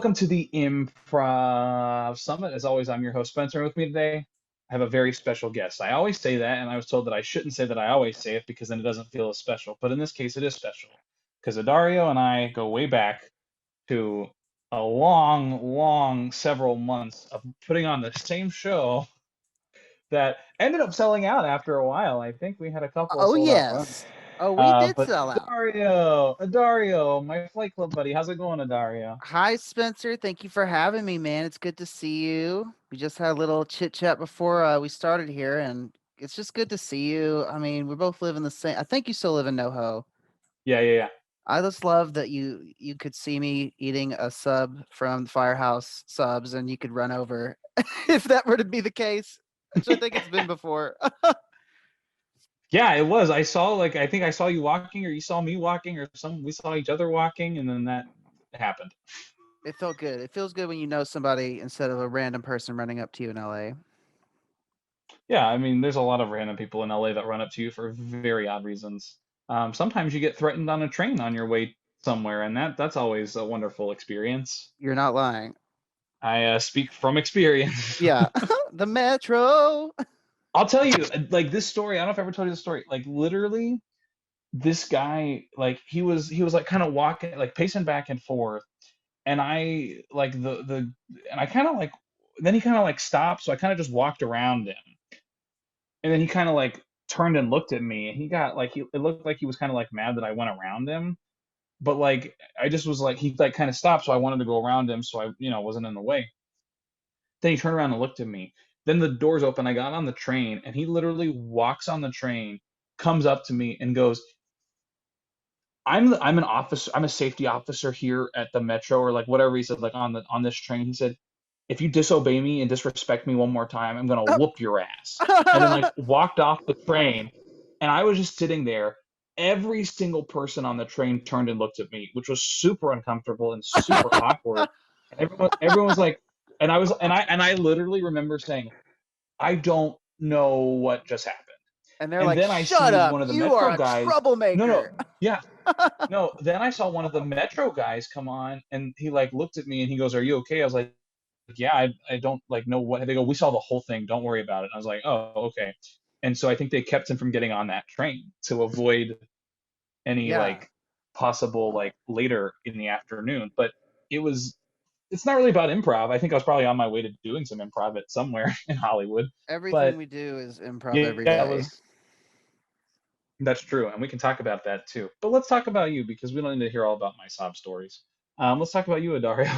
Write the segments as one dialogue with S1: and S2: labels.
S1: Welcome to the Improv Summit. As always, I'm your host, Spencer, and with me today, I have a very special guest. I always say that, and I was told that I shouldn't say that I always say it because then it doesn't feel as special. But in this case, it is special because Adario and I go way back to a long several months of putting on the same show that ended up selling out after a while. I think we had a couple of
S2: Oh,
S1: sold out runs.
S2: yes. Oh, we did
S1: But
S2: sell out.
S1: Adario, my Flight Club buddy, how's it going, Adario?
S2: Hi, Spencer. Thank you for having me, man. It's good to see you. We just had a little chit chat before we started here, and it's just good to see you. I mean, we both live in the same. I think you still live in NoHo.
S1: Yeah.
S2: I just love that you could see me eating a sub from the Firehouse Subs, and you could run over if that were to be the case, which I think it's been before.
S1: Yeah, it was. I think I saw you walking or you saw me walking or we saw each other walking and then that happened.
S2: It felt good. It feels good when you know somebody instead of a random person running up to you in LA.
S1: Yeah, I mean, there's a lot of random people in LA that run up to you for very odd reasons. Sometimes you get threatened on a train on your way somewhere, and that's always a wonderful experience.
S2: You're not lying.
S1: I speak from experience.
S2: Yeah. The Metro.
S1: I'll tell you, like this story. I don't know if I ever told you the story. Like literally, this guy, like he was like kind of walking, like pacing back and forth, and I like the and I kind of like then he kind of like stopped, so I kind of just walked around him, and then he kind of like turned and looked at me, and he got like it looked like he was kind of like mad that I went around him, but like I just was like he like kind of stopped, so I wanted to go around him, so I wasn't in the way. Then he turned around and looked at me. Then the doors open. I got on the train, and he literally walks on the train, comes up to me, and goes, I'm an officer. I'm a safety officer here at the Metro or like whatever he said like on this train. He said, if you disobey me and disrespect me one more time, I'm gonna whoop your ass. And then like walked off the train, and I was just sitting there. Every single person on the train turned and looked at me, which was super uncomfortable and super awkward. And everyone was like, and I literally remember saying, I don't know what just happened.
S2: And they're
S1: And
S2: like,
S1: then I
S2: shut
S1: see
S2: up.
S1: one of the
S2: You are
S1: Metro
S2: a
S1: guys. No,
S2: troublemaker.
S1: yeah, no, then I saw one of the Metro guys come on and he like looked at me and he goes, "Are you okay?" I was like, "Yeah, I don't like know what." They go, "We saw the whole thing. Don't worry about it." And I was like, "Oh, okay." And so I think they kept him from getting on that train to avoid any
S2: Yeah.
S1: like possible like later in the afternoon. But it was it's not really about improv. I think I was probably on my way to doing some improv at somewhere in Hollywood.
S2: Everything
S1: But
S2: we do is improv every
S1: yeah, it
S2: day.
S1: was that's true, and we can talk about that too. But let's talk about you because we don't need to hear all about my sob stories. Let's talk about you, Adario.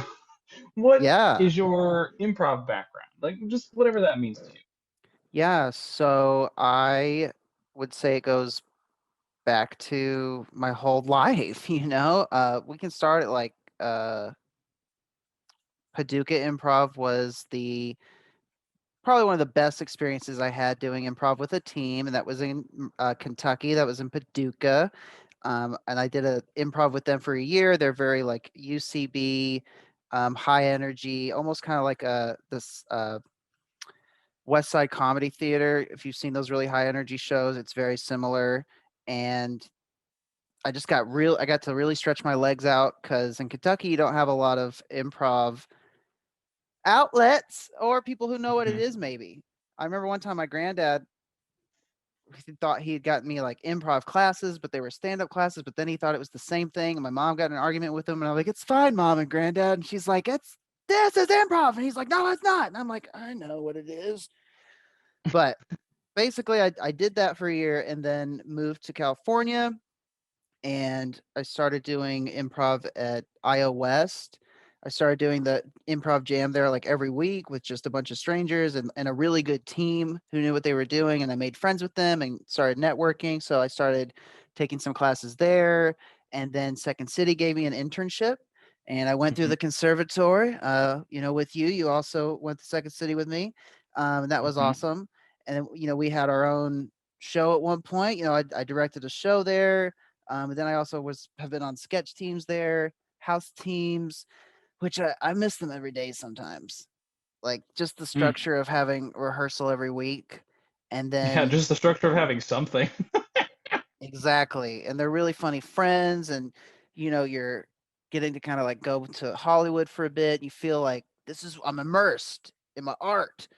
S1: What
S2: Yeah.
S1: is your improv background? Like, just whatever that means to you.
S2: Yeah. So I would say it goes back to my whole life, you know? We can start at like Paducah Improv was the probably one of the best experiences I had doing improv with a team, and that was in Kentucky. That was in Paducah, and I did a improv with them for a year. They're very like UCB, high energy, almost kind of like this West Side Comedy Theater. If you've seen those really high energy shows, it's very similar. And I got to really stretch my legs out because in Kentucky you don't have a lot of improv outlets or people who know what it
S1: Mhm.
S2: is. Maybe I remember one time my granddad he thought he had gotten me like improv classes, but they were stand-up classes, but then he thought it was the same thing. And my mom got in an argument with him, and I'm like, it's fine, mom and granddad. And she's like, it's this is improv. And he's like, no, it's not. And I'm like, I know what it is. But basically I did that for a year and then moved to California and I started doing improv at IO West. I started doing the improv jam there like every week with just a bunch of strangers and a really good team who knew what they were doing. And I made friends with them and started networking. So I started taking some classes there. And then Second City gave me an internship. And I went through
S1: Mhm.
S2: the conservatory, with you. You also went to Second City with me. And that was
S1: Mhm.
S2: awesome. And then, we had our own show at one point. I directed a show there, and then I also have been on sketch teams there, house teams, which I miss them every day sometimes. Like just the
S1: Mm.
S2: structure of having rehearsal every week, and
S1: Yeah,
S2: then
S1: just the structure of having something.
S2: exactly, and they're really funny friends, and you're getting to kind of like go to Hollywood for a bit. You feel like I'm immersed in my art,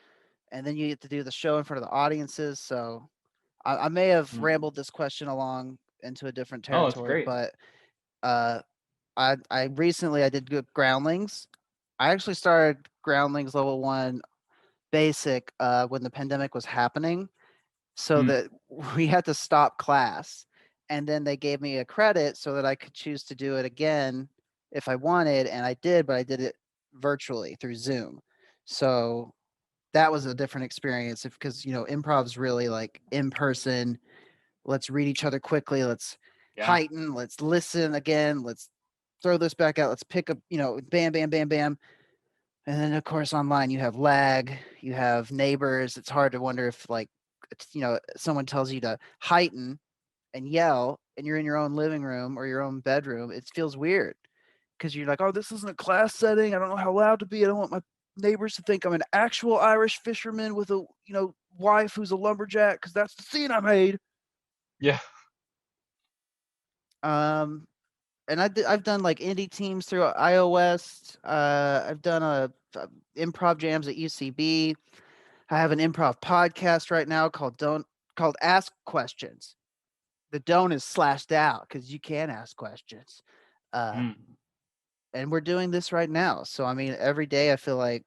S2: and then you get to do the show in front of the audiences. So I may have
S1: Mm.
S2: rambled this question along into a different
S1: Oh, it's
S2: territory,
S1: great.
S2: but uh, I recently I did good groundlings. I actually started groundlings level one basic when the pandemic was happening, so
S1: Mm.
S2: that we had to stop class, and then they gave me a credit so that I could choose to do it again if I wanted, and I did, but I did it virtually through Zoom. So that was a different experience because improv's really like in person. Let's read each other quickly. Let's
S1: Yeah.
S2: heighten. Let's listen again. Let's throw this back out. Let's pick up, bam, bam, bam, bam. And then, of course, online you have lag, you have neighbors. It's hard to wonder if, like, someone tells you to heighten and yell, and you're in your own living room or your own bedroom. It feels weird because you're like, oh, this isn't a class setting. I don't know how loud to be. I don't want my neighbors to think I'm an actual Irish fisherman with a, wife who's a lumberjack because that's the scene I made.
S1: Yeah.
S2: Um, and I've done like indie teams through iOS. I've done a improv jams at UCB. I have an improv podcast right now called Ask Questions. The don't is slashed out because you can ask questions. Uh,
S1: Mm.
S2: and we're doing this right now. So I mean, every day I feel like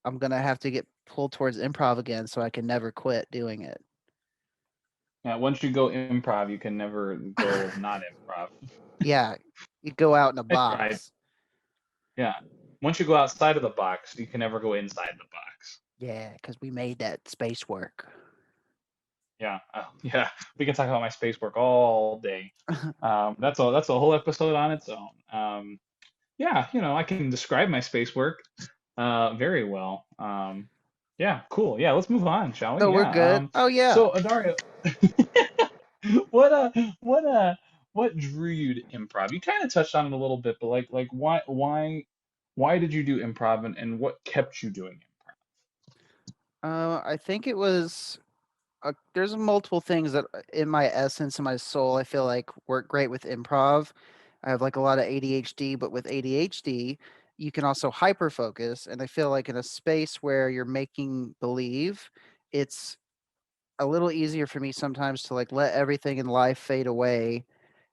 S2: I'm gonna have to get pulled towards improv again, so I can never quit doing it.
S1: Yeah. Once you go improv, you can never go not improv.
S2: Yeah, you go out in a
S1: I tried.
S2: box.
S1: Yeah. Once you go outside of the box, you can never go inside the box.
S2: Yeah, because we made that space work.
S1: Yeah. Yeah. We can talk about my space work all day. That's a whole episode on its own. Yeah, I can describe my space work very well. Yeah, cool. Yeah, let's move on, shall we?
S2: No, we're
S1: Yeah.
S2: good. Oh yeah.
S1: So Adario, what what what drew you to improv? You kind of touched on it a little bit, but like why did you do improv, and what kept you doing
S2: I think it was there's multiple things that in my essence and my soul I feel like work great with improv. I have like a lot of ADHD, but with ADHD, you can also hyper focus. And I feel like in a space where you're making believe, it's a little easier for me sometimes to like let everything in life fade away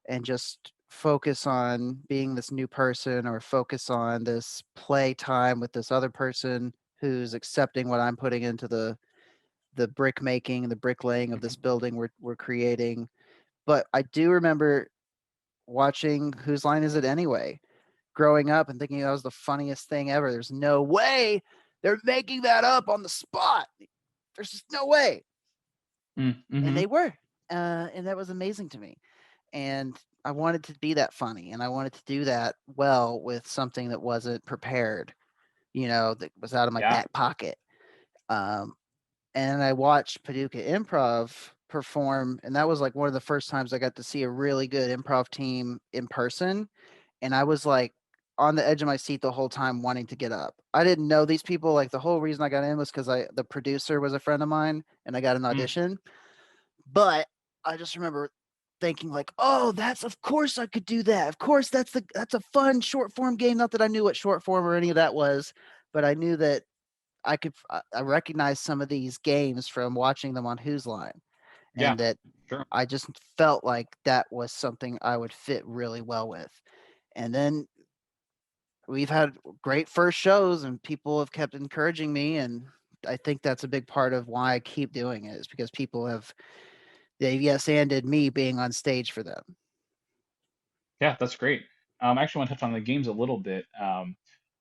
S2: and just focus on being this new person or focus on this play time with this other person who's accepting what I'm putting into the brick making, the bricklaying of this building we're creating. But I do remember watching Whose Line Is It Anyway? Growing up and thinking that was the funniest thing ever. There's no way they're making that up on the spot. There's just no way. And
S1: Mm-hmm.
S2: they were. And that was amazing to me. And I wanted to be that funny and I wanted to do that well with something that wasn't prepared, that was out of my
S1: Yeah.
S2: back pocket. Um, and I watched Paducah Improv perform, and that was like one of the first times I got to see a really good improv team in person, and I was like on the edge of my seat the whole time wanting to get up. I didn't know these people. Like the whole reason I got in was because the producer was a friend of mine and I got an
S1: Mm.
S2: audition. But I just remember thinking like, oh, that's of course I could do that. Of course that's a fun short form game. Not that I knew what short form or any of that was, but I knew that I recognized some of these games from watching them on Whose Line,
S1: Yeah.
S2: and that
S1: Sure.
S2: I just felt like that was something I would fit really well with. And then we've had great first shows, and people have kept encouraging me, and I think that's a big part of why I keep doing it is because they've yes anded me being on stage for them.
S1: Yeah, that's great. I actually want to touch on the games a little bit.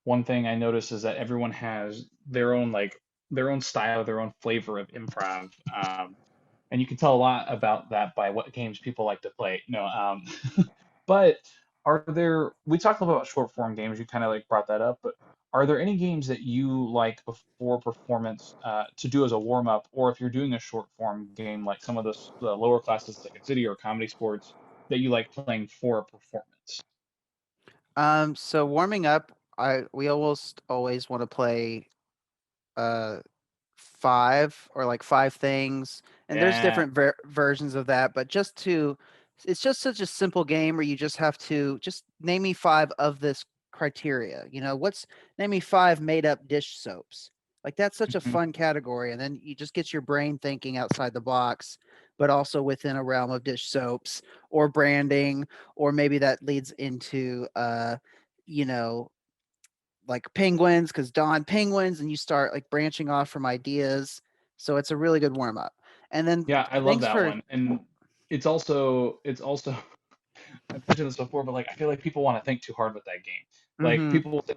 S1: One thing I noticed is that everyone has their own style, their own flavor of improv, and you can tell a lot about that by what games people like to play. No, but are there? We talked a little about short form games. You kind of like brought that up, but are there any games that you like before performance to do as a warm up, or if you're doing a short form game like some of the lower classes like a city or comedy sports that you like playing for a performance?
S2: So warming up, we almost always want to play uh five or like five things, and there's
S1: Yeah.
S2: different versions of that, but just to It's just such a simple game where you just have to just name me five of this criteria. You know, name me five made up dish soaps. Like that's such a
S1: Mhm.
S2: fun category. And then you just get your brain thinking outside the box, but also within a realm of dish soaps or branding, or maybe that leads into you know, like penguins, because Dawn penguins, and you start like branching off from ideas. So it's a really good warm up. And then
S1: Yeah, I love
S2: things
S1: that
S2: for
S1: one. And it's also I've mentioned this before, but like I feel like people want to think too hard with that game. Like
S2: mm-hmm.
S1: people will say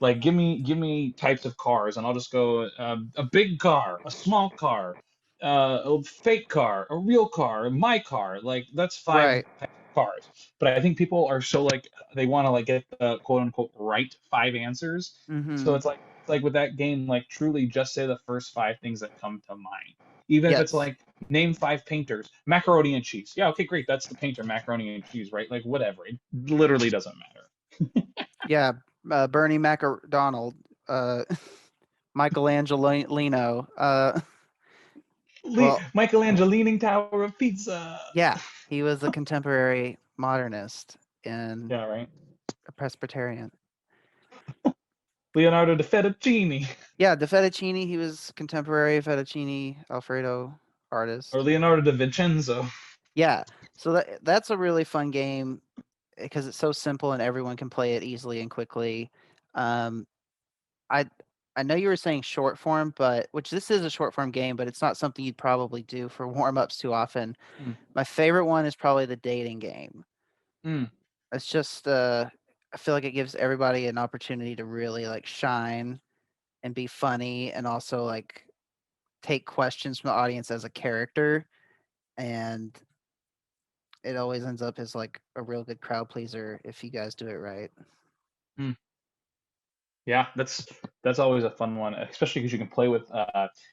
S1: like give me types of cars, and I'll just go a big car, a small car, a fake car, a real car, my car. Like that's five
S2: Right.
S1: types of cars. But I think people are so like they want to like get the quote unquote right five answers. So
S2: Mm-hmm.
S1: it's like with that game, like truly just say the first five things that come to mind. Even if it's
S2: Yes.
S1: like name five painters. Macaroni and cheese. Yeah, okay, great. That's the painter, macaroni and cheese, right? Like whatever. It literally doesn't matter.
S2: Yeah, Bernie McDonald, uh, Michelangelino. Well,
S1: Michelangelo Tower of Pizza.
S2: yeah, he was a contemporary modernist and
S1: Yeah, right.
S2: a Presbyterian.
S1: Leonardo da Fettuccine
S2: Yeah, the fettuccine. He was contemporary fettuccine Alfredo
S1: or
S2: artist.
S1: Leonardo da Vincenzo.
S2: Yeah, so that's a really fun game because it's so simple and everyone can play it easily and quickly. Um, I I know you were saying short form, but which this is a short form game, but it's not something you'd probably do for warm ups too often.
S1: Mm,
S2: My favorite one is probably the dating game.
S1: mm,
S2: It's just I feel like it gives everybody an opportunity to really like shine and be funny and also like take questions from the audience as a character, and it always ends up as like a real good crowd pleaser if you guys do it right.
S1: mm. Yeah, that's always a fun one, especially because you can play with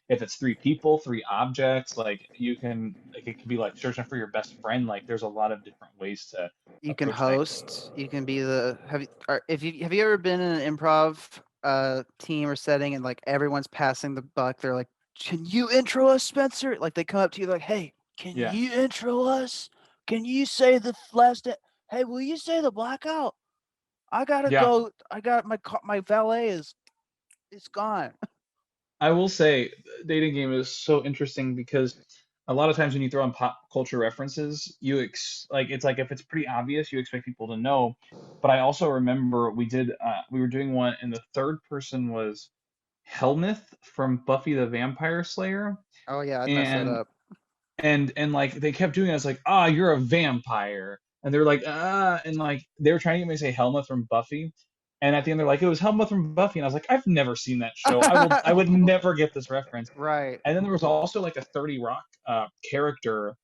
S1: if it's three people, three objects, like you can like it could be like searching for your best friend. Like there's a lot of different ways to
S2: You can
S1: approach that.
S2: host, you can be the have you ever been in an improv team or setting and like everyone's passing the buck, they're like, "Can you intro us, Spencer?" Like they come up to you like, "Hey, can
S1: Yeah,
S2: you intro us? Can you say the last hey, will you say the blackout? I gotta
S1: yeah.
S2: go. I got my valet is it's gone."
S1: I will say, dating game is so interesting because a lot of times when you throw in pop culture references, like it's like if it's pretty obvious, you expect people to know. But I also remember we were doing one, and the third person was Helmuth from Buffy the Vampire Slayer,
S2: Oh yeah, I'd mess that
S1: and
S2: up.
S1: and like they kept doing it. It's like, ah, you're a vampire, and they were like, ah, and like they were trying to get me to say Helmuth from Buffy, and at the end they're like, it was Helmuth from Buffy, and I was like, I've never seen that show. I would never get this reference.
S2: Right.
S1: And then there was also like a 30 Rock character,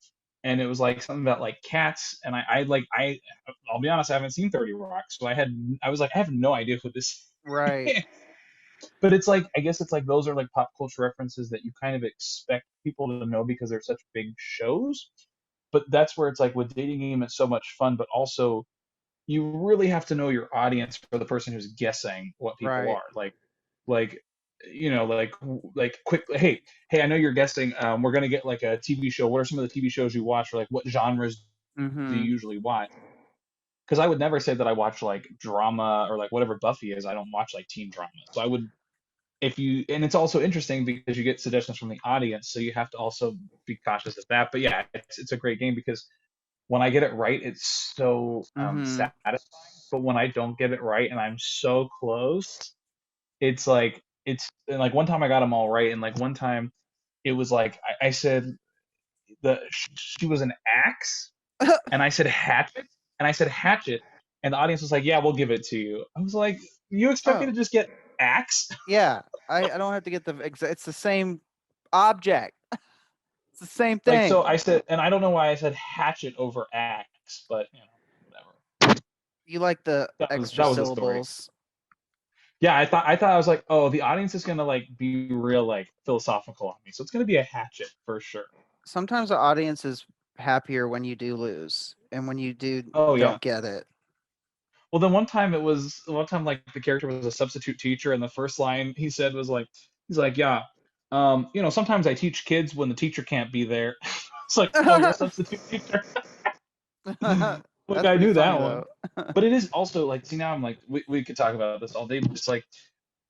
S1: and it was like something about like cats, and I'll be honest, I haven't seen 30 Rock, so I was like, I have no idea who this.
S2: Right.
S1: But it's like I guess it's like those are like pop culture references that you kind of expect people to know because they're such big shows. But that's where it's like with dating game, it's so much fun, but also you really have to know your audience for the person who's guessing what people
S2: Right.
S1: are. Like like quick. Hey, I know you're guessing. We're gonna get like a TV show. What are some of the TV shows you watch, or like what genres do you
S2: Mhm.
S1: usually watch? Because I would never say that I watch like drama or like whatever Buffy is. I don't watch like teen drama. So I would if you and it's also interesting because you get suggestions from the audience, so you have to also be cautious of that. But yeah, it's a great game because when I get it right, it's so
S2: Mhm.
S1: satisfying. But when I don't get it right and I'm so close, it's like it's and like one time I got them all right, and like one time it was like I said she was an axe, and I said hatchet, and I said hatchet, and the audience was like, "Yeah, we'll give it to you." I was like, "You expect me
S2: Oh,
S1: to just get axe?"
S2: yeah. I don't have to get the it's the same object. It's the same
S1: Like
S2: thing.
S1: so, I said, and I don't know why I said hatchet over axe, but whatever.
S2: You like the extra
S1: That was the story.
S2: syllables.
S1: Yeah, I thought I was like, oh, the audience is gonna like be real like philosophical on me, so it's gonna be a hatchet for sure.
S2: Sometimes the audience is happier when you do lose and when you do
S1: Oh yeah.
S2: don't get it.
S1: Well, then one time like the character was a substitute teacher, and the first line he said was like, he's like, yeah, sometimes I teach kids when the teacher can't be there. It's like, oh, you're a substitute teacher. Like
S2: That's
S1: I
S2: pretty
S1: knew
S2: funny
S1: that one.
S2: though.
S1: But it is also like, see, now I'm like, we could talk about this all day, but it's like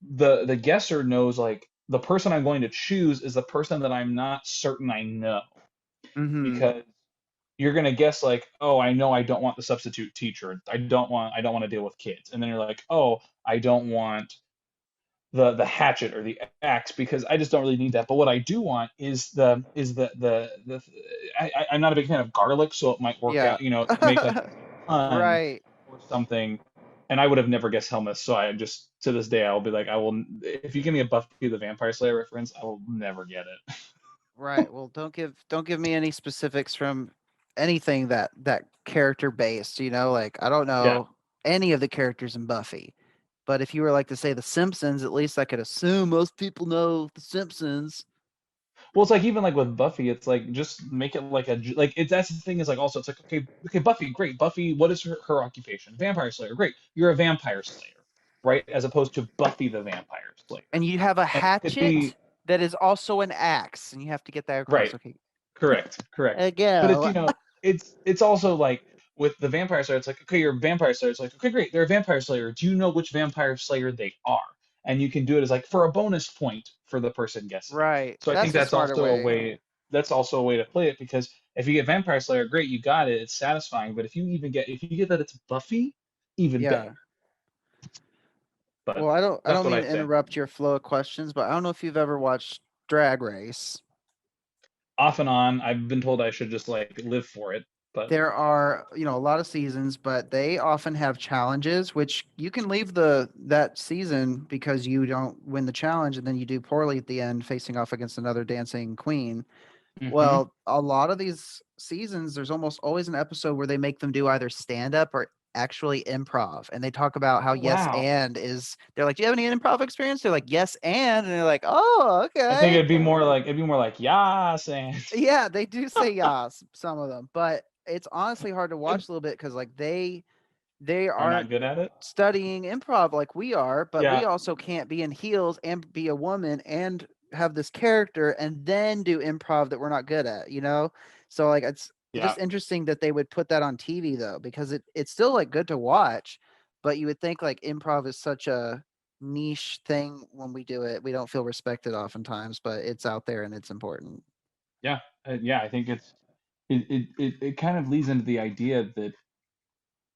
S1: the guesser knows like the person I'm going to choose is the person that I'm not certain I know,
S2: Mm-hmm.
S1: because you're gonna guess like, oh, I know I don't want the substitute teacher. I don't want to deal with kids. And then you're like, oh, I don't want the hatchet or the axe because I just don't really need that. But what I do want is the I'm not a big fan of garlic, so it might work
S2: Yeah.
S1: out, make like a pun
S2: Right.
S1: or something. And I would have never guessed Helmus, so I just to this day I'll be like, I will, if you give me a Buffy the Vampire Slayer reference, I will never get it.
S2: Right. Well, don't give me any specifics from anything that character based, like I don't
S1: Yeah.
S2: know any of the characters in Buffy. But if you were like to say the Simpsons, at least I could assume most people know the Simpsons.
S1: Well, it's like even like with Buffy, it's like just make it like like it's that's the thing is like also it's like okay Buffy, great. Buffy, what is her occupation? Vampire Slayer, great. You're a vampire slayer, right? As opposed to Buffy the Vampire Slayer.
S2: And you have a
S1: And it could be
S2: hatchet that is also an axe, and you have to get that across.
S1: right,
S2: Okay.
S1: correct. But it's
S2: Go.
S1: it's also like with the Vampire Slayer, it's like okay, you're a Vampire Slayer. It's like okay, great, they're a Vampire Slayer. Do you know which Vampire Slayer they are? And you can do it as like for a bonus point for the person guessing.
S2: Right.
S1: So I think
S2: That's a
S1: that's
S2: smarter
S1: also a
S2: way.
S1: way. That's also a way to play it because if you get Vampire Slayer, great, you got it. It's satisfying. But if you get that it's Buffy, even better.
S2: Yeah.
S1: But
S2: Well, I
S1: that's
S2: don't
S1: what
S2: mean
S1: I
S2: to
S1: say.
S2: interrupt your flow of questions, but I don't know if you've ever watched Drag Race.
S1: Off and on, I've been told I should just like live for it. But
S2: There are, a lot of seasons, but they often have challenges, which you can leave that season because you don't win the challenge and then you do poorly at the end facing off against another dancing queen.
S1: hmm
S2: Well, a lot of these seasons, there's almost always an episode where they make them do either stand up or actually improv. And they talk about how
S1: oh
S2: yes
S1: wow,
S2: and is they're like, do you have any improv experience? They're like, yes and they're like, oh,
S1: I think
S2: okay.
S1: it'd be more like yas and
S2: Yeah, they do say yes, some of them, but it's honestly hard to watch a little bit because like they
S1: are
S2: aren't
S1: not good at it.
S2: studying improv like we are, but we
S1: Yeah,
S2: also can't be in heels and be a woman and have this character and then do improv that we're not good at. So like it's
S1: yeah.
S2: just interesting that they would put that on TV though, because it's still like good to watch, but you would think like improv is such a niche thing when we do it. We don't feel respected oftentimes, but it's out there and it's important.
S1: Yeah. I think it kind of leads into the idea that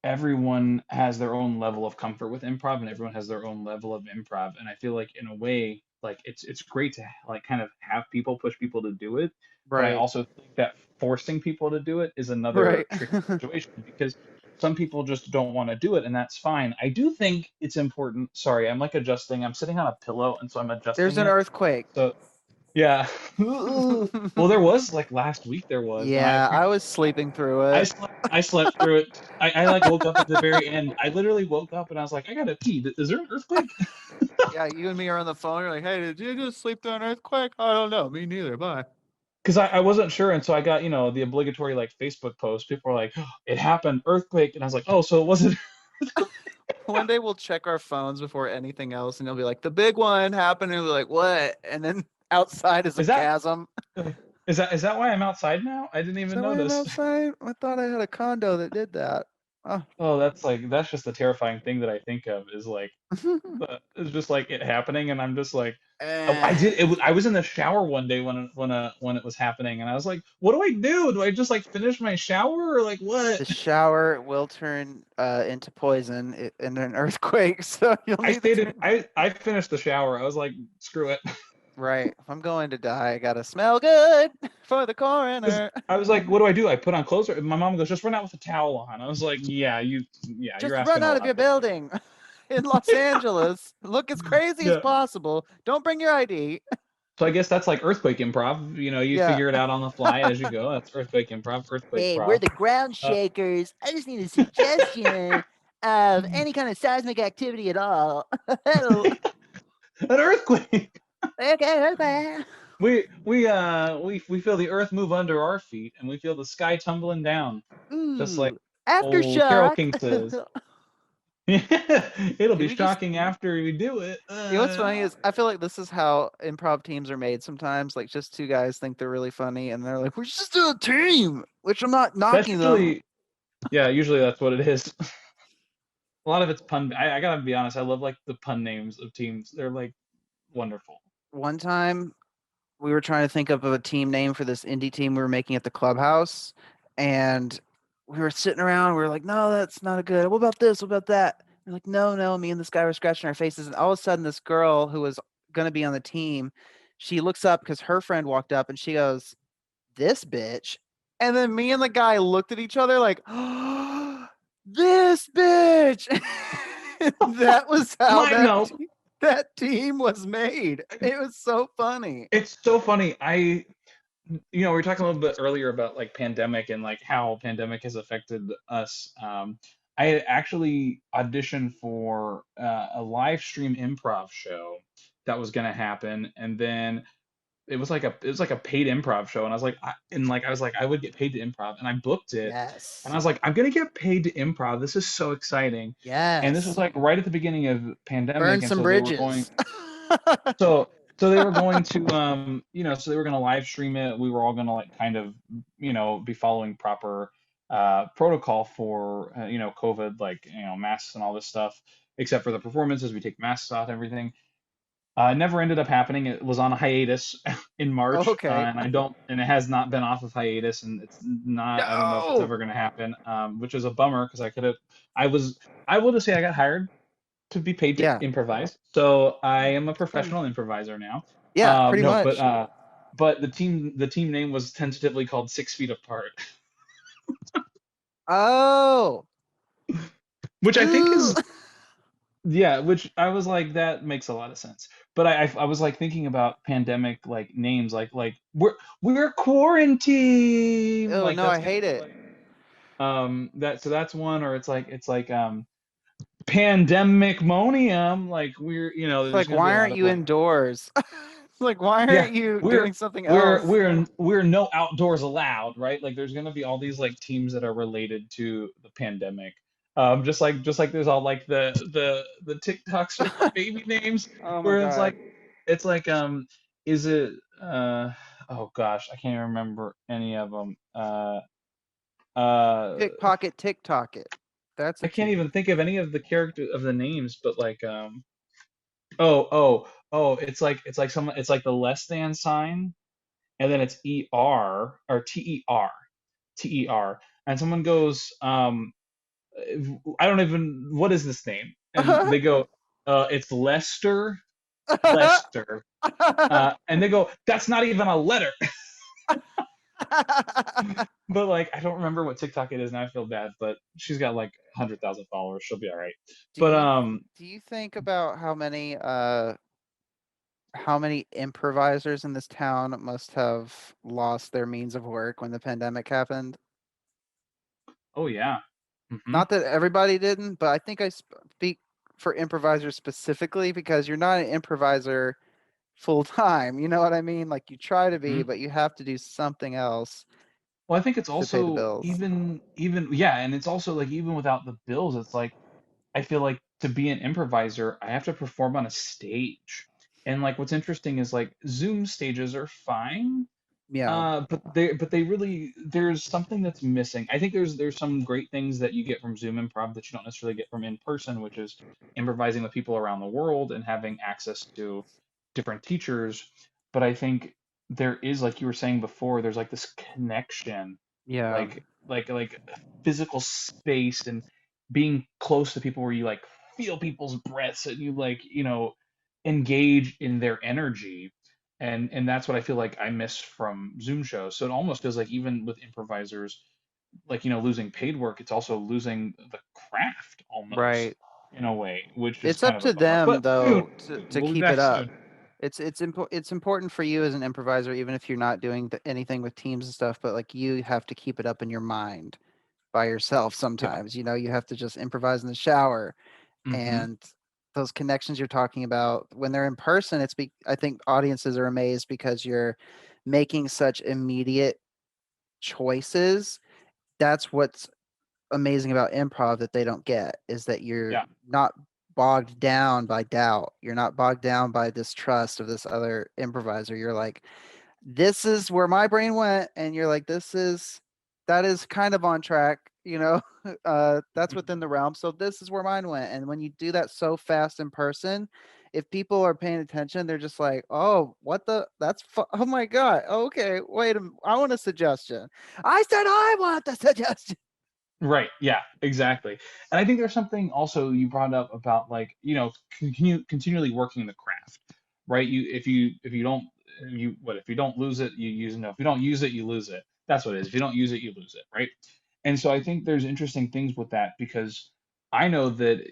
S1: everyone has their own level of comfort with improv and everyone has their own level of improv, and I feel like in a way like it's great to like kind of have people push people to do it, but I
S2: Right.
S1: also think that forcing people to do it is another
S2: Right.
S1: tricky situation because some people just don't want to do it, and that's fine. I do think it's important. Sorry, I'm like adjusting, I'm sitting on a pillow and so I'm
S2: There's
S1: adjusting
S2: an
S1: it.
S2: earthquake.
S1: So yeah. Well, there was like last week there was, and I
S2: Yeah, I
S1: apparently
S2: was sleeping through it.
S1: I slept through it. I like woke up at the very end. I literally woke up and I was like, I gotta pee. Is there an earthquake?
S2: Yeah, you and me are on the phone. You're like, hey, did you just sleep through an earthquake? I don't know. Me neither. Bye.
S1: Because I wasn't sure, and so I got the obligatory like Facebook post. People were like, oh, it happened, earthquake, and I was like, oh, so it wasn't.
S2: One day we'll check our phones before anything else, and they'll be like, the big one happened. And we'll be like, what? And then outside is a
S1: Is that
S2: chasm.
S1: is that why I'm outside now? I didn't
S2: Is
S1: even
S2: that why I'm
S1: notice.
S2: outside? I thought I had a condo that did that. Oh.
S1: Oh, that's just the terrifying thing that I think of is like it's just like it happening, and I'm just like, oh, I
S2: Eh.
S1: did it. I was in the shower one day when it was happening, and I was like, what do I do? Do I just like finish my shower or like what?
S2: The shower will turn into poison in an earthquake, so you'll
S1: I
S2: need to
S1: stayed in.
S2: turn.
S1: I finished the shower. I was like, screw it.
S2: Right. If I'm going to die, I gotta smell good for the
S1: 'Cause
S2: coroner.
S1: I was like, what do I do? I put on clothes. My mom goes, just run out with a towel on. I was like, you're
S2: Just run
S1: asking a
S2: out of
S1: lot
S2: your
S1: for me.
S2: building in Los Angeles. Look as crazy as
S1: Yeah.
S2: possible. Don't bring your ID.
S1: So I guess that's like earthquake improv. You
S2: Yeah.
S1: figure it out on the fly as you go. That's earthquake improv. Earthquake
S2: Hey, we're
S1: improv.
S2: the ground
S1: Uh,
S2: shakers. I just need a suggestion of any kind of seismic activity at all.
S1: an earthquake.
S2: Okay, okay.
S1: We feel the earth move under our feet, and we feel the sky tumbling down, just like
S2: Ooh,
S1: old Carol
S2: aftershock.
S1: King says. It'll
S2: Did
S1: be
S2: we just
S1: shocking after we do it.
S2: what's funny is I feel like this is how improv teams are made sometimes. Like just two guys think they're really funny and they're like, we're just a team, which I'm not
S1: That's
S2: knocking them.
S1: usually Yeah, usually that's what it is. A lot of it's pun. I gotta be honest. I love like the pun names of teams. They're like wonderful.
S2: One time we were trying to think of a team name for this indie team we were making at the clubhouse, and we were sitting around. We were like, "No, that's not a good. What about this? What about that?" We're like, "No, no." Me and this guy were scratching our faces, and all of a sudden, this girl who was going to be on the team, she looks up because her friend walked up, and she goes, "This bitch," and then me and the guy looked at each other like, "Oh, this bitch." That was how
S1: Mine though.
S2: that team was made. It was so funny.
S1: It's so funny. We were talking a little bit earlier about like pandemic and like how pandemic has affected us. I had actually auditioned for a live stream improv show that was going to happen, and then it was like a paid improv show, and I was like I would get paid to improv, and I booked it, and I
S2: Yes.
S1: was like I'm gonna get paid to improv. This is so exciting, and this was
S2: Yes.
S1: like right at the beginning of
S2: Burn
S1: pandemic, and
S2: some
S1: so they were going
S2: bridges.
S1: so so they were going to so they were going to live stream it. We were all going to like kind of be following proper protocol for COVID, like masks and all this stuff, except for the performances. We take masks off, everything. Never ended up happening. It was on a hiatus in March,
S2: Okay.
S1: and it has not been off of hiatus, and it's not. I don't know if it's
S2: No.
S1: ever going to happen, which is a bummer because I could have. I was. I will just say I got hired to be paid to
S2: Yeah.
S1: improvise. So I am a
S2: It's fun.
S1: professional improviser now.
S2: Yeah, pretty
S1: No,
S2: much.
S1: but the team name was tentatively called 6 Feet Apart,
S2: Oh.
S1: which I think
S2: Ooh.
S1: is yeah, which I was like that makes a lot of sense. But I was like thinking about pandemic like names like we're quarantined,
S2: Oh
S1: like
S2: no,
S1: that's
S2: I
S1: gonna
S2: hate
S1: be
S2: it.
S1: like that's one, or it's like pandemic monium, like
S2: It's
S1: there's
S2: like,
S1: gonna be
S2: why
S1: a lot
S2: aren't
S1: of
S2: you
S1: like
S2: indoors? It's like, why
S1: yeah,
S2: aren't you
S1: we're
S2: doing something
S1: we're
S2: else?
S1: we're we're no outdoors allowed, right? Like there's gonna be all these like teams that are related to the pandemic. Just like there's all like the TikToks with the baby names
S2: Oh my
S1: where
S2: god.
S1: it's like is it oh gosh, I can't remember any of them. Uh
S2: Pickpocket, TikTok it. That's a
S1: I can't even
S2: team.
S1: think of any of the character of the names, but like oh, it's like someone, it's like the less than sign, and then it's ER or TER, and someone goes, I don't even, what is this name? And they go, it's Lester, and they go, that's not even a letter. But like, I don't remember what TikTok it is, and I feel bad, but she's got like 100,000 followers. She'll be all right.
S2: do
S1: But
S2: you do you think about how many improvisers in this town must have lost their means of work when the pandemic happened?
S1: oh yeah. Hmm.
S2: Not that everybody didn't, but I think I speak for improvisers specifically because you're not an improviser full time. You know what I mean? Like you try to be, but you have to do something else
S1: Well, I think it's
S2: to pay the
S1: also
S2: bills.
S1: even yeah, and it's also like even without the bills, it's like I feel like to be an improviser, I have to perform on a stage. And like what's interesting is like Zoom stages are fine,
S2: Yeah.
S1: but they really, there's something that's missing. I think there's some great things that you get from Zoom improv that you don't necessarily get from in person, which is improvising with people around the world and having access to different teachers. But I think there is, like you were saying before, there's like this connection,
S2: Yeah.
S1: like physical space and being close to people where you like feel people's breaths and you like engage in their energy, and that's what I feel like I miss from Zoom shows. So it almost feels like even with improvisers, like losing paid work, it's also losing the craft almost
S2: Right.
S1: in a way, which is
S2: It's
S1: kind
S2: up
S1: of a
S2: to
S1: bummer.
S2: them
S1: But soon,
S2: though to
S1: we'll be
S2: keep it
S1: back
S2: up.
S1: soon.
S2: It's important for you as an improviser, even if you're not doing anything with teams and stuff. But like you have to keep it up in your mind by yourself.
S1: Yeah.
S2: Sometimes you have to just improvise in the shower,
S1: Hmm.
S2: and those connections you're talking about when they're in person. I think audiences are amazed because you're making such immediate choices. That's what's amazing about improv that they don't get is that you're
S1: Yeah.
S2: not bogged down by doubt. You're not bogged down by distrust of this other improviser. You're like, this is where my brain went, and you're like, this is that is kind of on track, you know. That's within the realm. So this is where mine went. And when you do that so fast in person, if people are paying attention, they're just like, "Oh, what the? Oh my god. Okay, wait a minute. I want a suggestion." I said I want the suggestion.
S1: Right. Yeah, exactly. And I think there's something also you brought up about like, continually working the craft, right? If you don't if you don't lose it, you use it. No, if you don't use it, you lose it. That's what it is. If you don't use it, you lose it, right? And so I think there's interesting things with that because I know that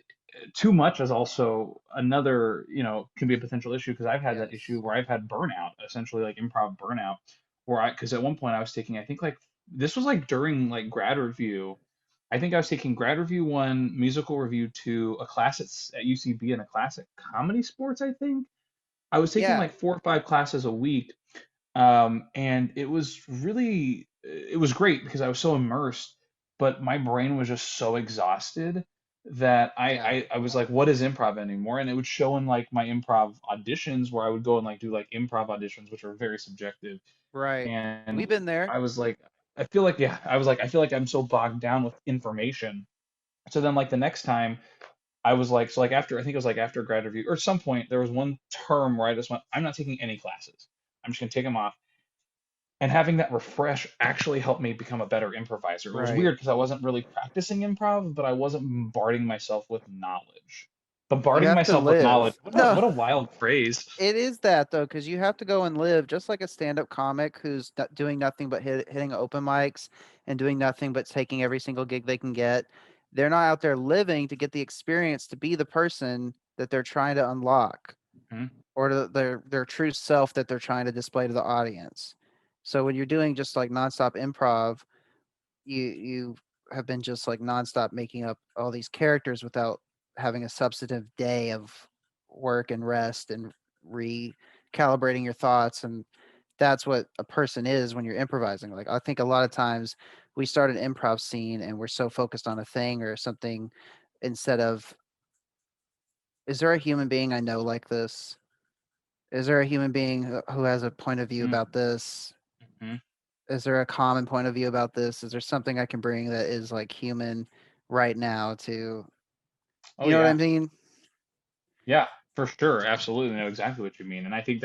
S1: too much is also another, can be a potential issue because I've had that issue
S2: Yes.
S1: where I've had burnout, essentially like improv burnout, because at one point I was taking, I think like this was like during like grad review. I think I was taking grad review one, musical review two, a class at UCB, and a class at comedy sports, I think. I was taking
S2: Yeah.
S1: like 4 or 5 classes a week. And it was great because I was so immersed, but my brain was just so exhausted that
S2: Yeah.
S1: I was like, what is improv anymore? And it would show in like my improv auditions where I would go and like do like improv auditions, which are very subjective.
S2: Right.
S1: And
S2: We've been there.
S1: I was like, I feel like I'm so bogged down with information. So then like the next time I was like, so like after, I think it was like after grad review or at some point, there was one term where I just went, I'm not taking any classes. I'm just gonna take them off. And having that refresh actually helped me become a better improviser. It was
S2: Right.
S1: weird because I wasn't really practicing improv, but I wasn't bombarding myself with knowledge.
S2: You
S1: Bombarding
S2: have to
S1: myself with
S2: live.
S1: knowledge.
S2: No.
S1: What a wild phrase.
S2: It is that though, because you have to go and live just like a stand-up comic who's doing nothing but hitting open mics and doing nothing but taking every single gig they can get. They're not out there living to get the experience to be the person that they're trying to unlock
S1: Mhm.
S2: or their true self that they're trying to display to the audience. So when you're doing just like nonstop improv, you have been just like nonstop making up all these characters without having a substantive day of work and rest and recalibrating your thoughts. And that's what a person is when you're improvising. Like I think a lot of times we start an improv scene and we're so focused on a thing or something instead of, is there a human being I know like this? Is there a human being who has a point of view about this?
S1: Mhm.
S2: Is there a common point of view about this? Is there something I can bring that is like human right now to,
S1: Oh
S2: you know what I
S1: yeah.
S2: mean?
S1: Yeah, for sure. Absolutely. I know exactly what you mean. And I think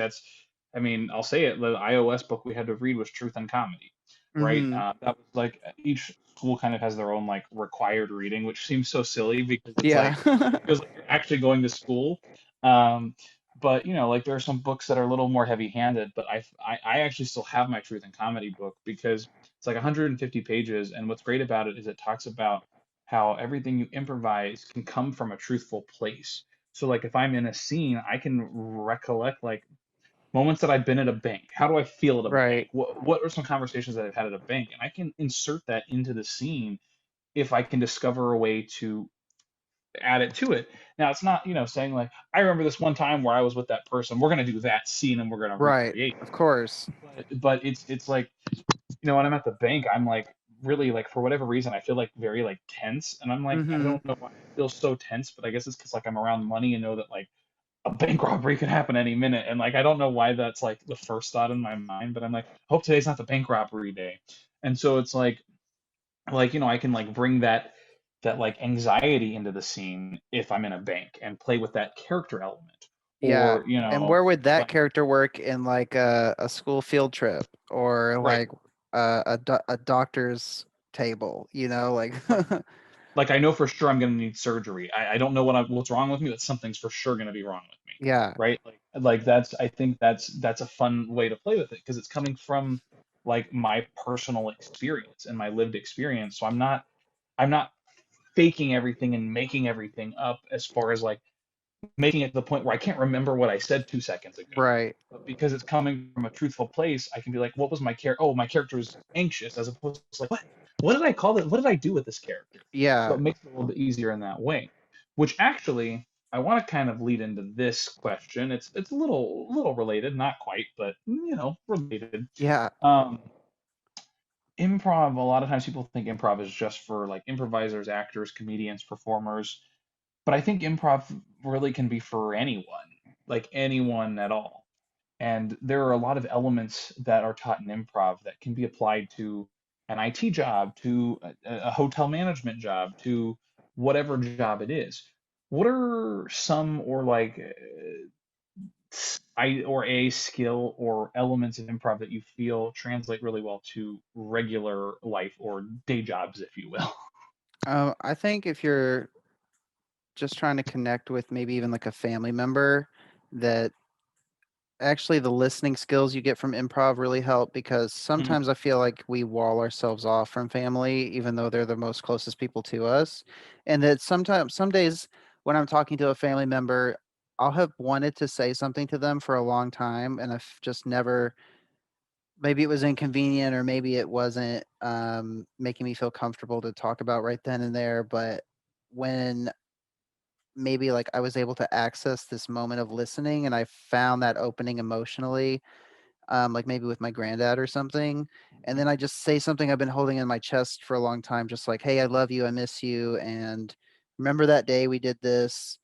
S1: I mean, I'll say it, the iOS book we had to read was Truth and Comedy, right?
S2: Mhm.
S1: That was like each school kind of has their own like required reading, which seems so silly because it's
S2: Yeah.
S1: like, it feels like you're actually going to school. Um, but like there are some books that are a little more heavy-handed, but I actually still have my Truth and Comedy book because it's like 150 pages. And what's great about it is it talks about how everything you improvise can come from a truthful place. So like if I'm in a scene, I can recollect like moments that I've been at a bank. How do I feel at a bank?
S2: Right.
S1: What are some conversations that I've had at a bank? And I can insert that into the scene if I can discover a way to add it to it. Now it's not, saying like, I remember this one time where I was with that person. We're gonna do that scene and we're gonna
S2: Right.
S1: recreate.
S2: Of course.
S1: But it's like, when I'm at the bank, I'm like really like for whatever reason I feel like very like tense. And I'm like, I
S2: Mhm.
S1: don't know why I feel so tense, but I guess it's because like I'm around money and know that like a bank robbery could happen any minute. And like I don't know why that's like the first thought in my mind, but I'm like, hope today's not the bank robbery day. And so it's like I can like bring that like anxiety into the scene if I'm in a bank and play with that character element.
S2: Yeah.
S1: Or
S2: And where would
S1: if
S2: that
S1: I'm
S2: character work in like a school field trip or
S1: right,
S2: like a doctor's table, you know, like
S1: right. Like I know for sure I'm gonna need surgery. I don't know what's wrong with me, but something's for sure gonna be wrong with me.
S2: yeah.
S1: Right? Like that's I think that's a fun way to play with it because it's coming from like my personal experience and my lived experience. So I'm not faking everything and making everything up as far as like making it to the point where I can't remember what I said 2 seconds ago.
S2: Right.
S1: But because it's coming from a truthful place, I can be like, what was my character? Oh, my character is anxious, as opposed to like, what did I call it? What did I do with this character? So
S2: Yeah.
S1: it makes it a little bit easier in that way. Which actually, I want to kind of lead into this question. It's a little related, not quite, but related.
S2: Yeah.
S1: Um, Improv. A lot of times people think improv is just for like improvisers, actors, comedians, performers, but I think improv really can be for anyone, like anyone at all. And there are a lot of elements that are taught in improv that can be applied to an IT job to a hotel management job to whatever job it is. What are some or like I or a skill or elements of improv that you feel translate really well to regular life or day jobs, if you will?
S2: I think if you're just trying to connect with maybe even like a family member, that actually the listening skills you get from improv really help, because
S1: Mm,
S2: sometimes I feel like we wall ourselves off from family, even though they're the most closest people to us. And that sometimes, some days when I'm talking to a family member, I'll have wanted to say something to them for a long time, and I've just never, maybe it was inconvenient or maybe it wasn't making me feel comfortable to talk about right then and there. But when maybe like I was able to access this moment of listening and I found that opening emotionally, like maybe with my granddad or something. And then I just say something I've been holding in my chest for a long time, just like, hey, I love you, I miss you. And remember that day we did this.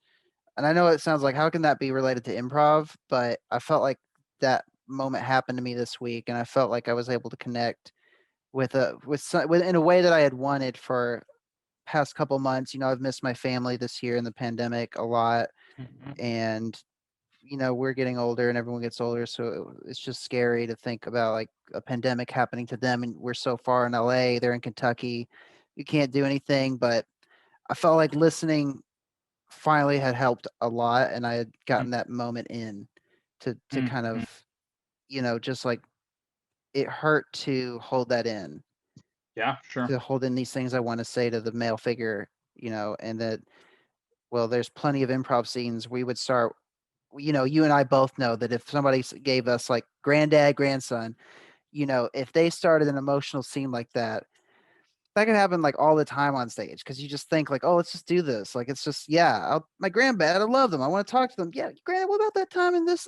S2: And I know it sounds like, how can that be related to improv? But I felt like that moment happened to me this week. And I felt like I was able to connect with in a way that I had wanted for past couple months. I've missed my family this year in the pandemic a lot.
S1: mhm,
S2: And we're getting older and everyone gets older, so it's just scary to think about like a pandemic happening to them, and we're so far in LA, they're in Kentucky. You can't do anything, but I felt like listening finally had helped a lot, and I had
S1: mm,
S2: gotten that moment in to
S1: mm,
S2: kind
S1: mm.
S2: of, just like it hurt to hold that in,
S1: Yeah, sure.
S2: to hold in these things I want to say to the male figure, and that, well, there's plenty of improv scenes we would start. You and I both know that if somebody gave us like granddad, grandson, if they started an emotional scene like that, that could happen like all the time on stage, because you just think like, oh, let's just do this. Like, it's just, yeah, my granddad, I love them. I want to talk to them. Yeah, granddad, what about that time and this?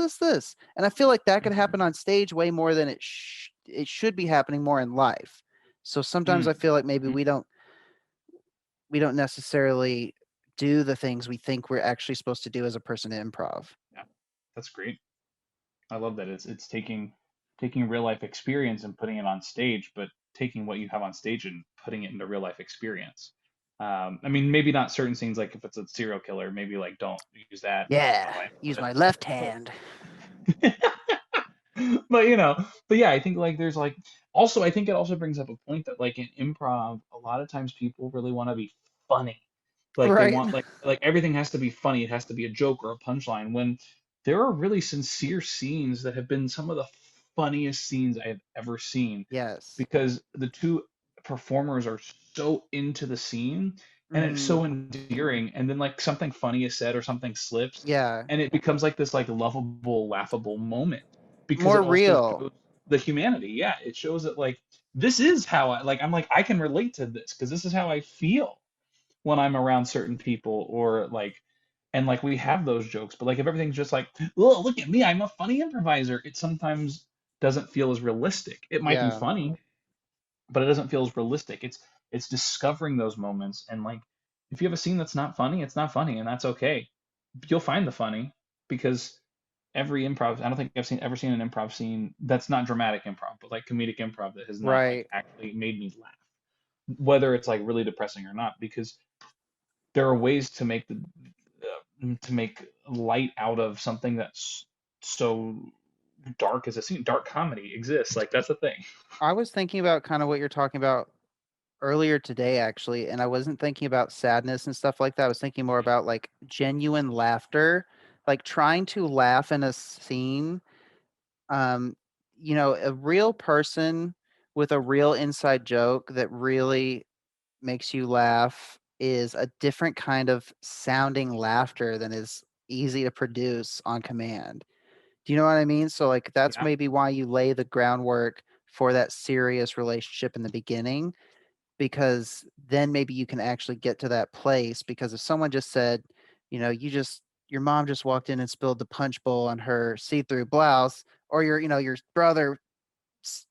S2: And I feel like that could
S1: Mhm,
S2: happen on stage way more than it should be happening more in life. So sometimes
S1: mm,
S2: I feel like maybe
S1: mhm.
S2: we don't necessarily do the things we think we're actually supposed to do as a person in improv.
S1: Yeah, that's great. I love that. It's taking real life experience and putting it on stage, but taking what you have on stage and putting it into real life experience. I mean, maybe not certain scenes, like if it's a serial killer, maybe like don't use that in real
S2: Yeah, use
S1: life.
S2: my left
S1: But
S2: hand.
S1: but but yeah, I think like there's like also I think it also brings up a point that like in improv, a lot of times people really want to be funny. Like they
S2: Right.
S1: want like everything has to be funny, it has to be a joke or a punchline when there are really sincere scenes that have been some of the funniest scenes I have ever seen
S2: Yes.
S1: because the two performers are so into the scene and it's
S2: Mhm.
S1: so endearing and then like something funny is said or something slips
S2: Yeah.
S1: and it becomes like this like lovable laughable moment because
S2: More
S1: it also
S2: real.
S1: shows the humanity. Yeah, it shows that like this is how I like I'm like I can relate to this because this is how I feel when I'm around certain people or like and like we have those jokes, but like if everything's just like, oh, look at me, I'm a funny improviser, it sometimes doesn't feel as realistic. It might be
S2: Yeah.
S1: funny, but it doesn't feel as realistic. It's discovering those moments and like if you have a scene that's not funny, it's not funny and that's okay. You'll find the funny because every improv, I don't think I've ever seen an improv scene that's not dramatic improv, but like comedic improv that has not like
S2: Right.
S1: actually made me laugh, whether it's like really depressing or not, because there are ways to make to make light out of something that's so dark as a scene. Dark comedy exists. Like that's the thing.
S2: I was thinking about kind of what you're talking about earlier today, actually, and I wasn't thinking about sadness and stuff like that. I was thinking more about like genuine laughter, like trying to laugh in a scene. Um, a real person with a real inside joke that really makes you laugh is a different kind of sounding laughter than is easy to produce on command. Do you know what I mean? So like that's
S1: Yeah.
S2: maybe why you lay the groundwork for that serious relationship in the beginning, because then maybe you can actually get to that place, because if someone just said, your mom just walked in and spilled the punch bowl on her see-through blouse, or your brother,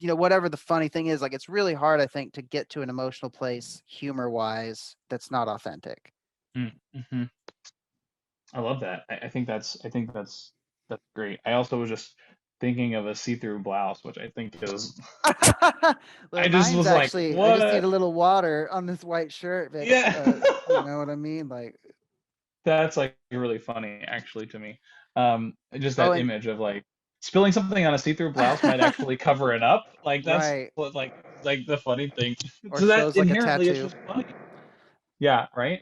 S2: whatever the funny thing is, like it's really hard, I think, to get to an emotional place humor wise that's not authentic.
S1: Mm-hmm. I love that. I think that's great. I also was just thinking of a see-through blouse, which I think is,
S2: Well,
S1: I just
S2: mine's
S1: was like,
S2: actually, I just need a
S1: what?
S2: little water on this white shirt, Vic.
S1: Yeah.
S2: You know what I mean? Like,
S1: That's like really funny actually to me. Just
S2: oh,
S1: that
S2: and
S1: image of like spilling something on a see-through blouse might actually cover it up. Like that's
S2: right,
S1: what like the funny thing.
S2: or
S1: So that
S2: shows like a
S1: inherently is
S2: tattoo.
S1: just funny. Yeah, right?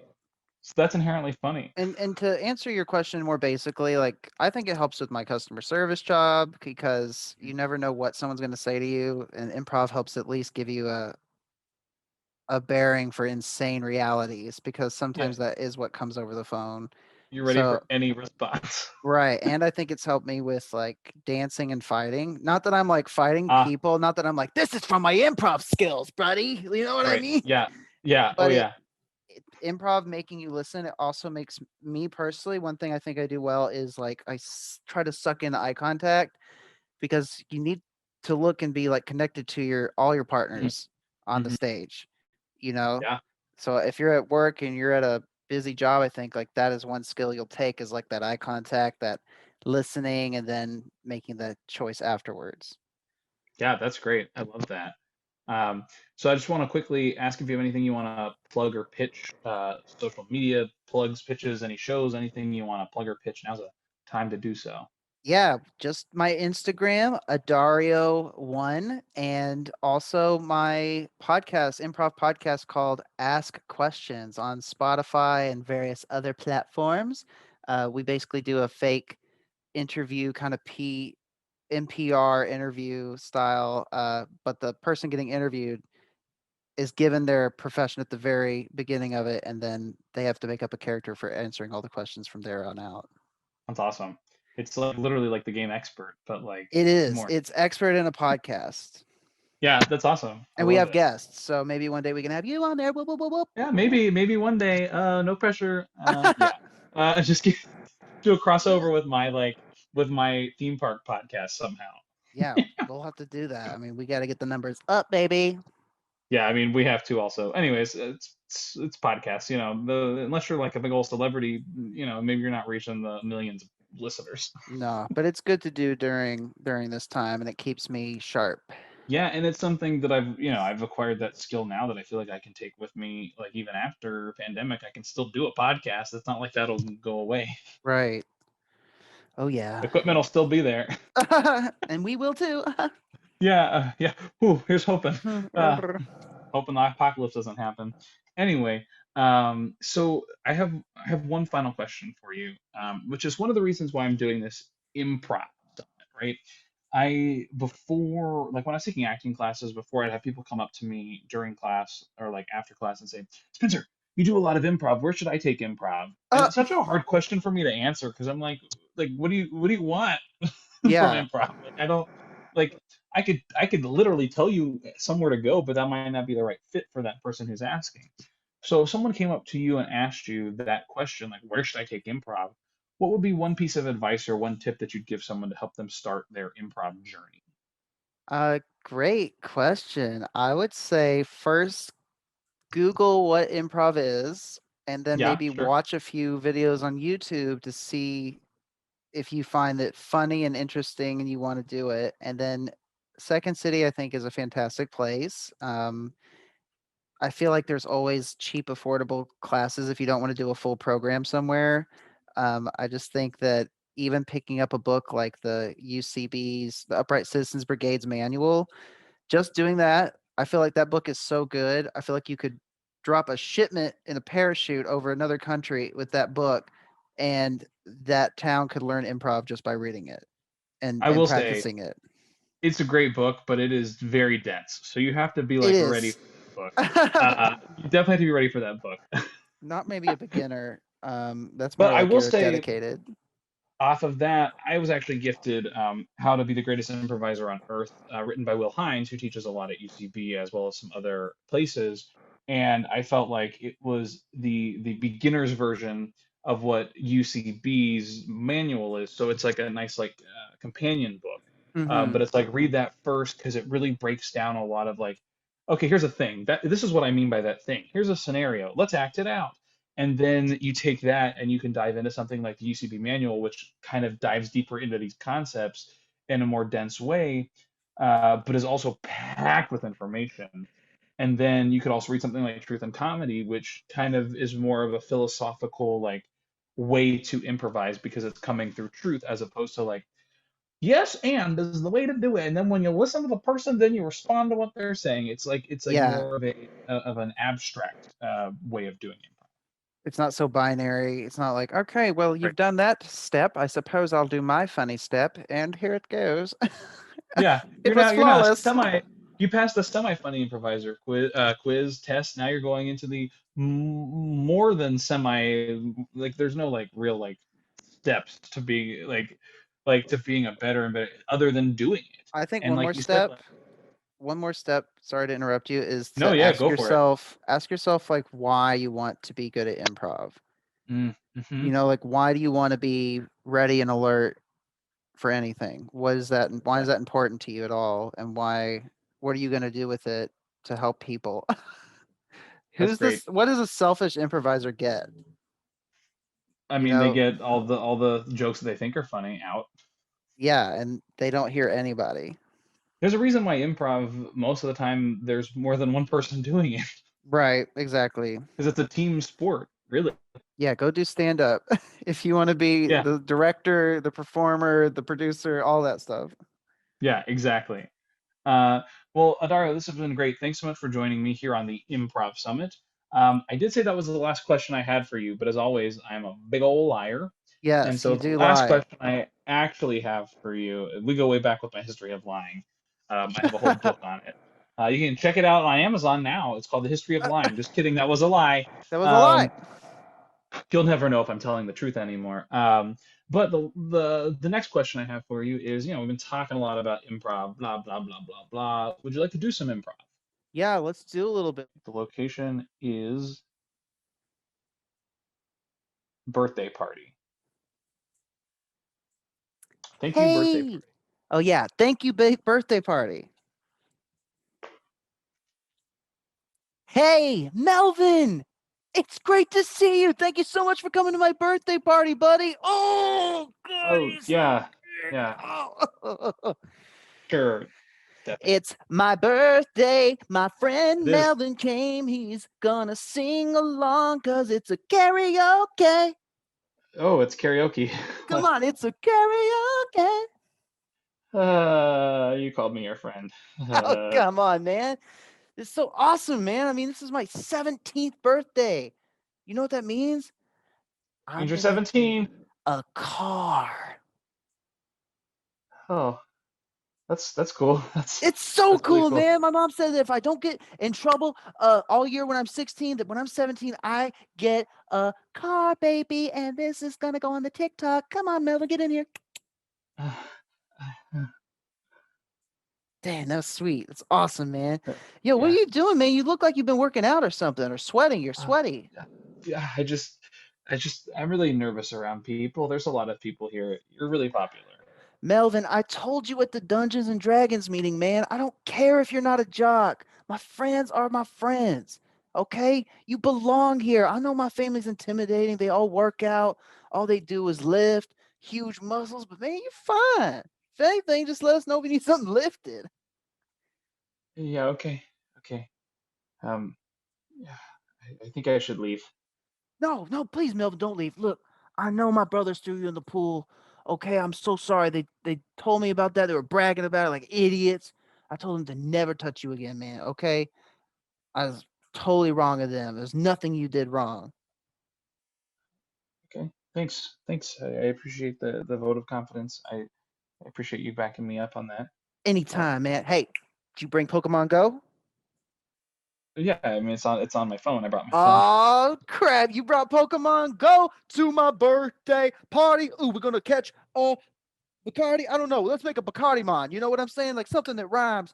S1: So that's inherently funny.
S2: And to answer your question more basically, like I think it helps with my customer service job because you never know what someone's going to say to you, and improv helps at least give you a bearing for insane realities because
S1: Yeah,
S2: sometimes that is what comes over the phone.
S1: you're ready
S2: So
S1: for any response.
S2: right, and I think it's helped me with like dancing and fighting. Not that I'm like fighting
S1: Ah,
S2: people, not that I'm like this is from my improv skills, buddy. You know what I
S1: right.
S2: mean?
S1: Yeah. Yeah. Oh
S2: But
S1: yeah.
S2: improv making you listen, it also makes me personally, one thing I think I do well is like try to suck in eye contact because you need to look and be like connected to your all your
S1: Mhm,
S2: partners on the
S1: mhm.
S2: stage, you know?
S1: Yeah.
S2: So if you're at work and you're at a busy job, I think like that is one skill you'll take is like that eye contact, that listening, and then making the choice afterwards.
S1: Yeah, that's great. I love that. Um, so I just want to quickly ask if you have anything you want to plug or pitch, social media plugs, pitches, any shows, anything you want to plug or pitch. Now's the time to do so.
S2: Yeah, just my Instagram, Adario1, and also my podcast, improv podcast called Ask Questions on Spotify and various other platforms. We basically do a fake interview, kind of NPR interview style, but the person getting interviewed is given their profession at the very beginning of it, and then they have to make up a character for answering all the questions from there on out.
S1: That's awesome. It's like literally like the game expert, but like
S2: It is.
S1: more.
S2: It's expert in a podcast.
S1: Yeah, that's awesome. I
S2: And we
S1: love
S2: have
S1: it.
S2: guests, so maybe one day we can have you on there. Whoop, whoop, whoop,
S1: Yeah, maybe one day. No pressure.
S2: whoop.
S1: Yeah. Just do a crossover with my with my theme park podcast somehow.
S2: Yeah, we'll have to do that. I mean, we got to get the numbers up, baby.
S1: Yeah, I mean, we have to also. Anyways, it's podcasts, unless you're like a big old celebrity, maybe you're not reaching the millions of listeners.
S2: No, but it's good to do during this time, and it keeps me sharp.
S1: Yeah, and it's something that I've acquired that skill now that I feel like I can take with me, like even after pandemic, I can still do a podcast. It's not like that'll go away.
S2: Right. Oh yeah.
S1: Equipment will still be there.
S2: And we will too.
S1: Yeah, yeah. Whew, here's hoping. Uh, hoping the apocalypse doesn't happen. Anyway, so I have one final question for you, which is one of the reasons why I'm doing this improv summit, right? I before like when I was taking acting classes before, I'd have people come up to me during class or like after class and say, Spencer, you do a lot of improv. Where should I take improv? And
S2: uh,
S1: it's such a hard question for me to answer because I'm like, what do you want from
S2: yeah.
S1: improv? Like I don't like I could literally tell you somewhere to go, but that might not be the right fit for that person who's asking. So if someone came up to you and asked you that question, like where should I take improv? What would be one piece of advice or one tip that you'd give someone to help them start their improv journey?
S2: Great question. I would say first Google what improv is, and then
S1: Yeah,
S2: maybe
S1: sure.
S2: watch a few videos on YouTube to see if you find it funny and interesting and you want to do it. And then Second City, I think, is a fantastic place. I feel like there's always cheap, affordable classes if you don't want to do a full program somewhere. I just think that even picking up a book like the UCB's, the Upright Citizens Brigade's Manual, just doing that, I feel like that book is so good. I feel like you could drop a shipment in a parachute over another country with that book, and that town could learn improv just by reading it and
S1: I
S2: and
S1: will say
S2: practicing it.
S1: it's a great book, but it is very dense. So you have to be
S2: It
S1: like ready
S2: is.
S1: for that book. You definitely have to be ready for that book.
S2: Not maybe a beginner. That's
S1: But
S2: more
S1: I
S2: like
S1: will
S2: you're
S1: say
S2: dedicated.
S1: off of that, I was actually gifted How to Be the Greatest Improviser on Earth, written by Will Hines, who teaches a lot at UCB as well as some other places. And I felt like it was the beginner's version of what UCB's manual is. So it's like a nice companion book.
S2: Mm-hmm.
S1: But it's like read that first because it really breaks down a lot of like, okay, here's a thing that this is what I mean by that thing. Here's a scenario. Let's act it out, and then you take that and you can dive into something like the UCB manual, which kind of dives deeper into these concepts. in a more dense way, but is also packed with information. And then you could also read something like Truth and Comedy, which kind of is more of a philosophical like way to improvise because it's coming through truth as opposed to like yes and is the way to do it. And then when you listen to the person, then you respond to what they're saying. It's like
S2: Yeah,
S1: more of a of an abstract way of doing it.
S2: it's not so binary. It's not like, okay, well,
S1: Right.
S2: you've done that step. I suppose I'll do my funny step, and here it goes.
S1: Yeah,
S2: It
S1: you're
S2: was
S1: now
S2: flawless.
S1: semi. You passed the semi-funny improviser quiz test. Now you're going into the more than semi. Like, there's no like real like steps to be like to being a better and better other than doing it.
S2: I think
S1: And like you said, like,
S2: one more step, sorry to interrupt you, is
S1: no,
S2: to
S1: yeah, go for it.
S2: ask yourself like why you want to be good at improv.
S1: Mm-hmm.
S2: You know, like why do you want to be ready and alert for anything? What is that? Why is
S1: Yeah,
S2: that important to you at all? And what are you going to do with it to help people?
S1: that's great.
S2: What does a selfish improviser get?
S1: I
S2: You
S1: mean, they
S2: know,
S1: get all the jokes that they think are funny out.
S2: yeah, and they don't hear anybody.
S1: There's a reason why improv most of the time there's more than one person doing it
S2: Right, exactly.
S1: because it's a team sport, really.
S2: Yeah, go do stand up if you want to be
S1: Yeah,
S2: the director, the performer, the producer, all that stuff.
S1: yeah, exactly. Uh, well, Adario, this has been great. Thanks so much for joining me here on the Improv Summit. I did say that was the last question I had for you, but as always, I'm a big old liar. And
S2: Yes,
S1: so
S2: you
S1: the
S2: do
S1: last
S2: lie.
S1: question I actually have for you, we go way back with my history of lying. I have a whole book on it. You can check it out on Amazon now. It's called The History of Lying. Just kidding, that was a lie.
S2: That was a lie.
S1: Um, you'll never know if I'm telling the truth anymore. But the next question I have for you is, we've been talking a lot about improv, blah blah blah blah blah. Would you like to do some improv?
S2: Yeah, let's do a little bit.
S1: The location is birthday party. Thank you, birthday
S2: Hey.
S1: party.
S2: Oh yeah, thank you, birthday party. Hey, Melvin. It's great to see you. Thank you so much for coming to my birthday party, buddy. Oh, God,
S1: Oh
S2: he's so
S1: yeah,
S2: big.
S1: yeah,
S2: Oh.
S1: sure, definitely.
S2: It's my birthday. My friend
S1: It is.
S2: Melvin came. He's gonna sing along because it's a karaoke.
S1: Oh, it's karaoke.
S2: Come on, it's a karaoke.
S1: You called me your friend.
S2: Oh, come on, man. It's so awesome, man. I mean, this is my 17th birthday. You know what that means?
S1: Means
S2: I'm
S1: you're
S2: gonna
S1: 17.
S2: a car.
S1: Oh, that's cool. That's
S2: It's so
S1: that's really
S2: cool,
S1: cool.
S2: man. My mom said that if I don't get in trouble all year when I'm 16, that when I'm 17, I get a car, baby. And this is gonna go on the TikTok. Come on, Melvin, get in here. Damn, that was sweet. That's awesome, man. Yo, what are
S1: Yeah.
S2: you doing, man? You look like you've been working out or something, or sweating. You're
S1: Uh,
S2: sweaty.
S1: yeah. Yeah. I'm really nervous around people. There's a lot of people here. You're really popular.
S2: Melvin, I told you at the Dungeons and Dragons meeting, man. I don't care if you're not a jock. My friends are my friends. Okay? You belong here. I know my family's intimidating. They all work out. All they do is lift huge muscles, but man, you're fine. If anything, just let us know if you need something lifted.
S1: Yeah. Okay. Okay. Um. Yeah. I think I should leave.
S2: No, no, please, Melvin, don't leave. Look, I know my brothers threw you in the pool. Okay, I'm so sorry. They told me about that. They were bragging about it like idiots. I told them to never touch you again, man. Okay? I was totally wrong of them. There's nothing you did wrong.
S1: Okay. Thanks. Thanks. I appreciate the vote of confidence. I appreciate you backing me up on that. Uh,
S2: Anytime, man. Hey, did you bring Pokemon Go?
S1: yeah. I mean, it's on my phone. I brought my phone.
S2: Oh crap! You brought Pokemon Go to my birthday party. Ooh, we're gonna catch Bacardi. I don't know. Let's make a Bacardi mon. You know what I'm saying? Like something that rhymes.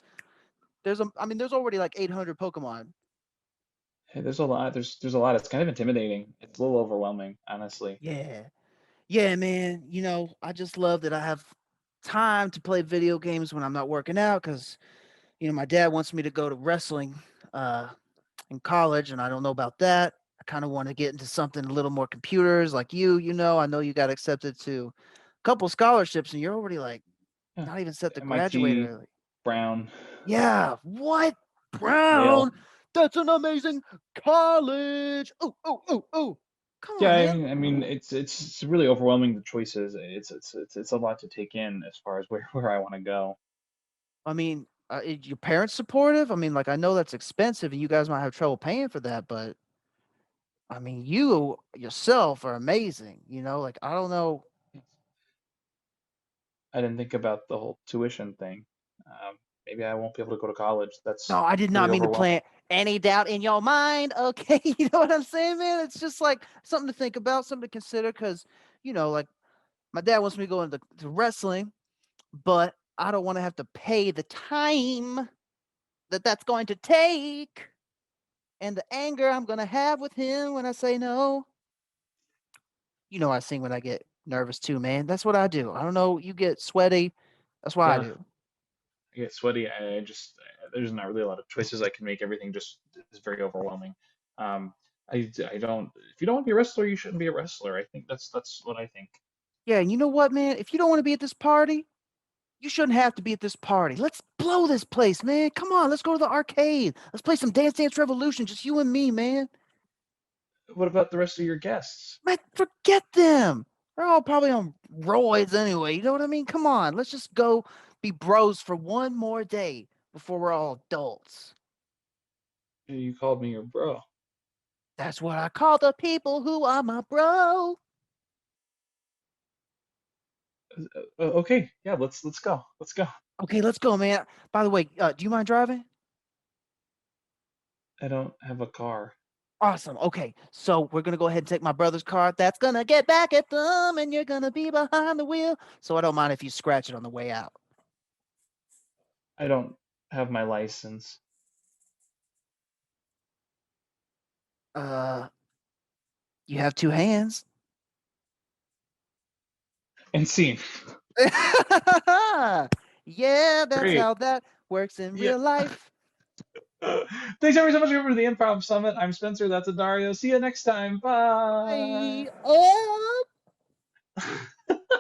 S2: I mean, there's already like 800 Pokemon.
S1: Hey, there's a lot. There's a lot. It's kind of intimidating. It's a little overwhelming, honestly.
S2: Yeah, yeah, man. You know, I just love that I have time to play video games when I'm not working out because my dad wants me to go to wrestling uh, in college, and I don't know about that. I kind of want to get into something a little more computers like you. I know you got accepted to a couple scholarships, and you're already like
S1: Yeah.
S2: not even set to graduate
S1: MIT,
S2: early.
S1: Brown,
S2: Yeah, what?
S1: Yale.
S2: Brown? That's an amazing college. Oh, oh, oh, oh. Come
S1: Yeah,
S2: on, man.
S1: I mean, it's really overwhelming the choices. It's a lot to take in as far as where I want to go.
S2: I mean, your parents supportive? I mean, like I know that's expensive and you guys might have trouble paying for that, but I mean, you yourself are amazing, you know? Like I don't know.
S1: I didn't think about the whole tuition thing. Maybe I won't be able to go to college.
S2: No,
S1: That's
S2: I did
S1: really
S2: not mean to
S1: overwhelming.
S2: plant any doubt in your mind. Okay, you know what I'm saying, man? It's just like something to think about, something to consider, because like my dad wants me to go into to wrestling, but I don't want to have to pay the time that that's going to take, and the anger I'm going to have with him when I say no. I sing when I get nervous too, man. That's what I do. I don't know. You get sweaty. That's what I
S1: Yeah,
S2: do.
S1: I get sweaty. I just there's not really a lot of choices I can make. Everything just is very overwhelming. Um, I don't. If you don't want to be a wrestler, you shouldn't be a wrestler. I think that's what I think.
S2: Yeah, and you know what, man? If you don't want to be at this party, you shouldn't have to be at this party. Let's blow this place, man. Come on, let's go to the arcade. Let's play some Dance Dance Revolution, just you and me, man.
S1: What about the rest of your guests?
S2: Man, forget them. They're all probably on roids anyway. You know what I mean? Come on, let's just go be bros for one more day before we're all adults.
S1: You called me your bro.
S2: That's what I call the people who are my bro.
S1: Okay, yeah, let's go. Let's go.
S2: Okay, let's go, man. By the way, do you mind driving?
S1: I don't have a car.
S2: Awesome. Okay, so we're gonna go ahead and take my brother's car. That's gonna get back at them, and you're gonna be behind the wheel. So I don't mind if you scratch it on the way out.
S1: I don't have my license.
S2: Uh, you have two hands.
S1: And scene.
S2: Yeah, that's
S1: Great.
S2: how that works in
S1: Yeah.
S2: real life.
S1: Thanks everyone so much for coming to the Improv Summit. I'm Spencer. That's Adario. See you next time.
S2: Bye.
S1: Bye.